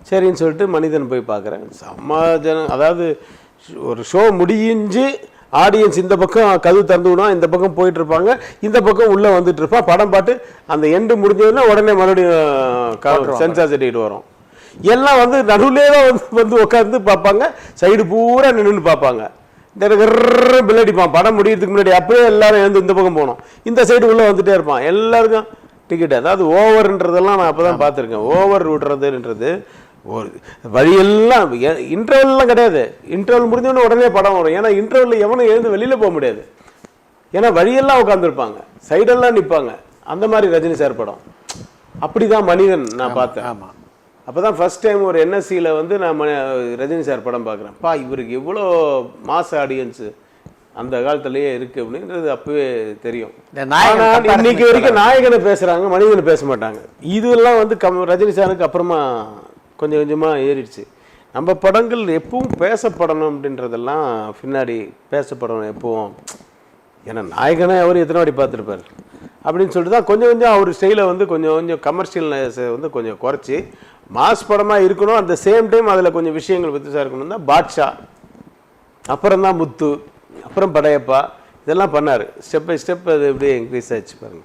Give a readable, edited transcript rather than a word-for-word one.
சரின்னு சொல்லிட்டு மனிதன் போய் பார்க்குறேன். சமாஜனம், அதாவது ஒரு ஷோ முடிஞ்சு ஆடியன்ஸ் இந்த பக்கம் கதவு திறந்து விடுவான், இந்த பக்கம் போயிட்டு இருப்பாங்க, இந்த பக்கம் உள்ளே வந்துட்டு இருப்பான். படம் பாட்டு அந்த எண்டு முடிஞ்சதுன்னா உடனே மறுபடியும் சென்சார் சர்டிஃபிகேட் வரும். எல்லாம் வந்து நடுவுலே தான் வந்து உட்காந்து பார்ப்பாங்க, சைடு பூரா நின்று பார்ப்பாங்க. இந்த பில் அடிப்பான் படம் முடியறதுக்கு முன்னாடி. அப்படியே எல்லாரும் எழுந்து இந்த பக்கம் போகணும், இந்த சைடு உள்ளே வந்துட்டே இருப்பான். எல்லாருக்கும் டிக்கெட். அதாவது ஓவர்ன்றதெல்லாம் நான் அப்போ தான் பார்த்துருக்கேன். ஓவர் விடுறதுன்றது ஒரு வழியெல்லாம் இன்டர்வல்லாம் கிடையாது. இன்டர்வல் முடிஞ்சோடனே உடனே படம் வரும். ஏன்னா இன்டர்வலில் எவனும் எழுந்து வெளியில் போக முடியாது. ஏன்னா வழியெல்லாம் உட்காந்துருப்பாங்க, சைடெல்லாம் நிற்பாங்க. அந்த மாதிரி ரஜினி சார் படம் அப்படி தான் மனிதன் நான் பார்த்தேன். ஆமாம். அப்போ தான் ஃபஸ்ட் டைம் ஒரு என்எஸ்சியில் வந்து நான் ரஜினி சார் படம் பார்க்குறேன். இவருக்கு எவ்வளோ மாஸ் ஆடியன்ஸு அந்த காலத்துலேயே இருக்குது அப்படின்றது அப்போவே தெரியும். இன்னைக்கு வரைக்கும் நாயகனை பேசுகிறாங்க, மனிதனை பேச மாட்டாங்க. இதெல்லாம் வந்து ரஜினி சாருக்கு அப்புறமா கொஞ்சம் கொஞ்சமாக ஏறிடுச்சு. நம்ம படங்கள் எப்பவும் பேசப்படணும் அப்படின்றதெல்லாம் பின்னாடி பேசப்படணும் எப்பவும். ஏன்னா நாயகனை அவர் எத்தனை வாட்டி பார்த்துருப்பார் அப்படின்னு சொல்லிட்டு தான் கொஞ்சம் கொஞ்சம் அவர் ஸ்டைலை வந்து கொஞ்சம் கொஞ்சம் கமர்ஷியல்னஸை வந்து கொஞ்சம் குறைச்சி மாஸ் படமாக இருக்கணும். அந்த சேம் டைம் அதில் கொஞ்சம் விஷயங்கள் வித்தியாசம் இருக்கணும் தான் பாட்ஷா, அப்புறம் தான் முத்து, அப்புறம் படையப்பா, இதெல்லாம் பண்ணார். ஸ்டெப் பை ஸ்டெப் அது எப்படியே இன்க்ரீஸ் ஆச்சு பாருங்கள்.